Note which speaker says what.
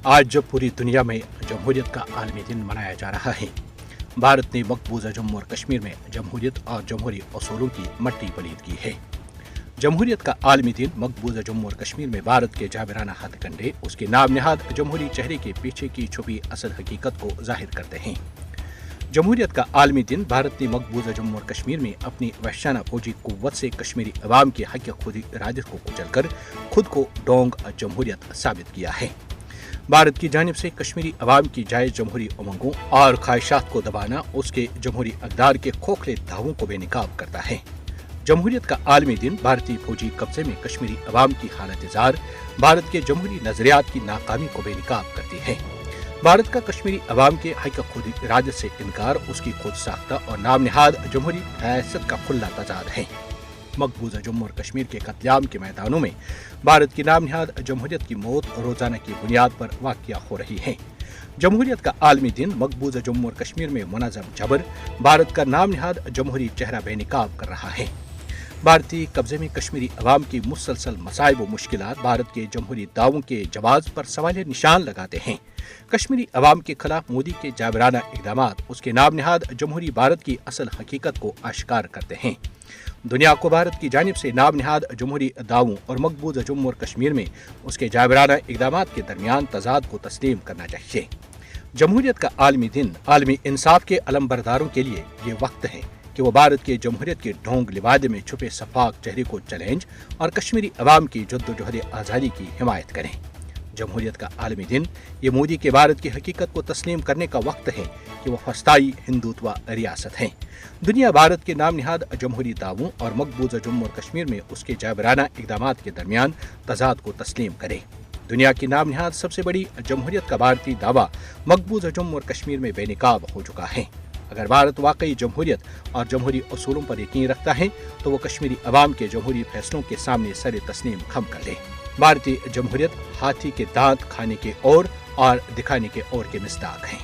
Speaker 1: आज जब पूरी दुनिया में जमहूरियत का आलमी दिन मनाया जा रहा है, भारत ने मकबूजा जम्मू और कश्मीर में जमहूरियत और जमहूरी असूलों की मट्टी पलीद की है। जमहूरियत का आलमी दिन मकबूजा जम्मू और कश्मीर में भारत के जाबिराना हथकंडे उसके नाम निहाद जमहूरी चेहरे के पीछे की छुपी असल हकीकत को जाहिर करते हैं। जमहूरियत का आलमी दिन भारत ने मकबूजा जम्मू और कश्मीर में अपनी वहशाना फौजी कुव्वत से कश्मीरी अवाम के हक खुद इरादत को कुचलकर खुद को डोंग जमहूरियत साबित किया है। भारत की जानिब से कश्मीरी अवाम की जायज जमहूरी उमंगों और ख्वाहिशात को दबाना उसके जमहूरी अक़दार के खोखले दावों को बेनकाब करता है। जमहूरियत का आलमी दिन भारतीय फौजी कब्जे में कश्मीरी अवाम की हालत जार भारत के जमहूरी नजरियात की नाकामी को बेनकाब करती है। भारत का कश्मीरी अवाम के हक खुद इरादत से इनकार उसकी खुद साख्ता और नाम निहाद जमहूरी हैसियत का खुला तजाद है। मकबूजा जम्मू और कश्मीर के कत्लेआम के मैदानों में भारत की नाम निहाद जमहूरियत की मौत रोजाना की बुनियाद पर वाक़या हो रही है। जमहूरियत का आलमी दिन मकबूजा जम्मू और कश्मीर में मुनज़्ज़म जबर भारत का नाम निहाद जमहूरी चेहरा बेनकाब कर रहा है। भारतीय कब्जे में कश्मीरी अवाम की मुसलसल मसाइब व मुश्किलात भारत के जमहूरी दावों के जवाब पर सवाल निशान लगाते हैं। कश्मीरी अवाम के खिलाफ मोदी के जाबिराना इक़दामात उसके नाम निहाद जमहूरी भारत की असल हकीकत को आश्कार करते हैं। दुनिया को भारत की जानिब से नाम निहाद जमहूरी दावों और मकबूजा जम्मू और कश्मीर में उसके जाबिराना इक़दामात के दरमियान तजाद को तस्लीम करना चाहिए। जमहूरियत का आलमी दिन आलमी इंसाफ के अलमबरदारों के लिए ये वक्त है कि वो भारत के जमहूरियत के ढोंग लिबादे में छुपे सफाक चेहरे को चैलेंज और कश्मीरी अवाम की जद्दोजहद आज़ादी की हिमायत करें। जमहूरियत का आलमी दिन ये मोदी के भारत की हकीकत को तस्लीम करने का वक्त है कि वह फस्ताई हिंदुत्व रियासत है। दुनिया भारत के नाम निहाद जमहूरी दावों और मकबूजा जम्मू और कश्मीर में उसके जाबिराना इक़दामात के दरमियान तजाद को तस्लीम करे। दुनिया की नाम निहाद सबसे बड़ी जमहूरियत का भारतीय दावा मकबूजा जम्मू और कश्मीर में बेनकाब हो चुका है। अगर भारत वाकई जमहूरियत और जमहूरी असूलों पर यकीन रखता है तो वो कश्मीरी अवाम के जमहूरी फैसलों के सामने सर तस्लीम खम कर ले। भारतीय जमहूरियत हाथी के दांत खाने के और दिखाने के और के मिस्दाक हैं।